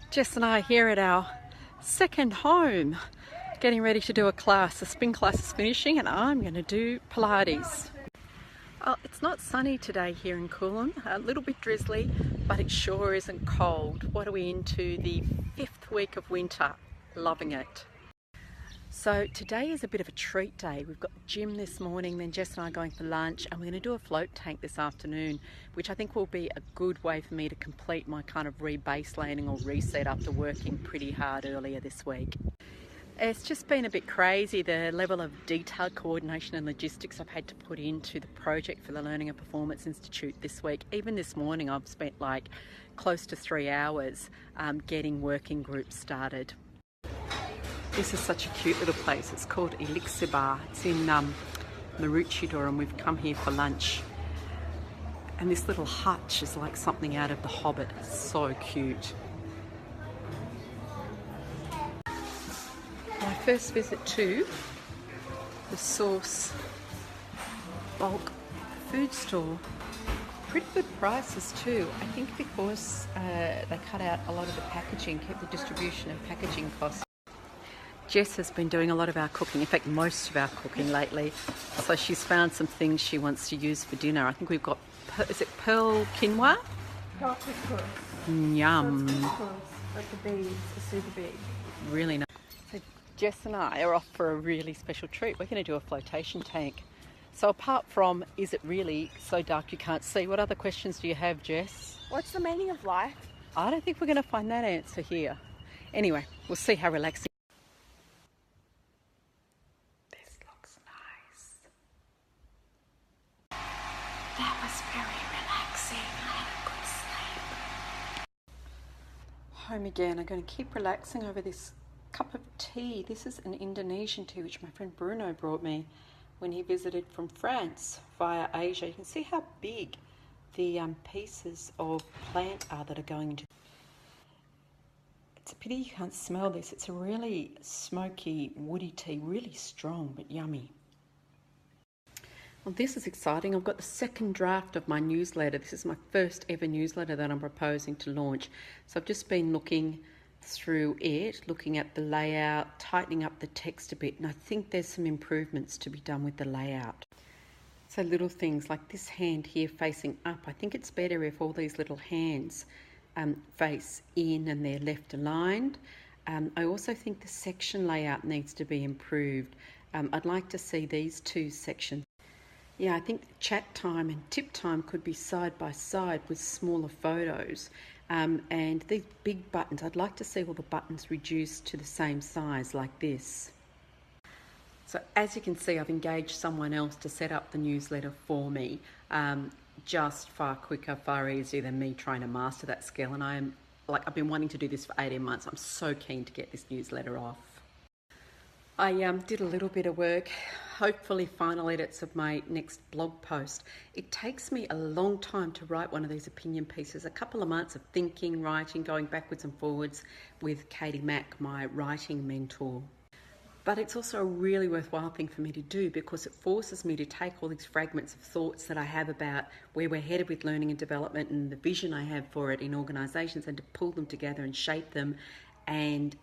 Jess and I are here at our second home, getting ready to do a class. The spin class is finishing and I'm going to do Pilates. Oh, it's not sunny today here in Coolum, a little bit drizzly, but it sure isn't cold. What are we into? The 5th week of winter. Loving it. So today is a bit of a treat day. We've got the gym this morning, then Jess and I are going for lunch, and we're going to do a float tank this afternoon, which I think will be a good way for me to complete my kind of re-baselining or reset after working pretty hard earlier this week. It's just been a bit crazy, the level of detailed coordination and logistics I've had to put into the project for the Learning and Performance Institute this week. Even this morning I've spent like close to 3 hours getting working groups started. This is such a cute little place. It's called Elixiba. It's in Maroochydore, and we've come here for lunch. And this little hutch is like something out of The Hobbit. It's so cute. My first visit to the Source bulk food store. Pretty good prices too. I think because they cut out a lot of the packaging, kept the distribution and packaging costs. Jess has been doing a lot of our cooking, in fact most of our cooking lately, so she's found some things she wants to use for dinner. I think we've got, is it pearl quinoa? Yum. Like the beads, are super big. Really nice. So Jess and I are off for a really special treat. We're going to do a flotation tank. So apart from, is it really so dark you can't see, what other questions do you have, Jess? What's the meaning of life? I don't think we're going to find that answer here. Anyway, we'll see how relaxing. That was very relaxing. I had a good sleep. Home again. I'm going to keep relaxing over this cup of tea. This is an Indonesian tea which my friend Bruno brought me when he visited from France via Asia. You can see how big the pieces of plant are that are going into. It's a pity you can't smell this. It's a really smoky, woody tea, really strong but yummy. Well, this is exciting. I've got the second draft of my newsletter. This is my first ever newsletter that I'm proposing to launch. So I've just been looking through it, looking at the layout, tightening up the text a bit, and I think there's some improvements to be done with the layout. So little things like this hand here facing up. I think it's better if all these little hands face in and they're left aligned. I also think the section layout needs to be improved. I'd like to see these two sections. Yeah, I think chat time and tip time could be side by side with smaller photos. And these big buttons, I'd like to see all the buttons reduced to the same size like this. So as you can see, I've engaged someone else to set up the newsletter for me. Just far quicker, far easier than me trying to master that skill. And I've been wanting to do this for 18 months. I'm so keen to get this newsletter off. I did a little bit of work, hopefully final edits of my next blog post. It takes me a long time to write one of these opinion pieces, a couple of months of thinking, writing, going backwards and forwards with Katie Mack, my writing mentor. But it's also a really worthwhile thing for me to do because it forces me to take all these fragments of thoughts that I have about where we're headed with learning and development and the vision I have for it in organisations, and to pull them together and shape them and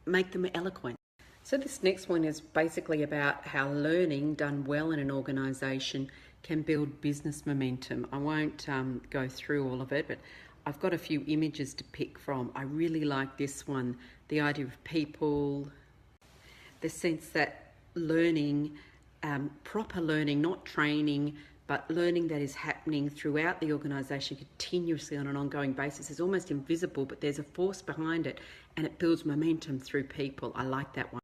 make them eloquent. So this next one is basically about how learning done well in an organisation can build business momentum. I won't go through all of it, but I've got a few images to pick from. I really like this one, the idea of people, the sense that learning, proper learning, not training, but learning that is happening throughout the organisation continuously on an ongoing basis is almost invisible, but there's a force behind it and it builds momentum through people. I like that one.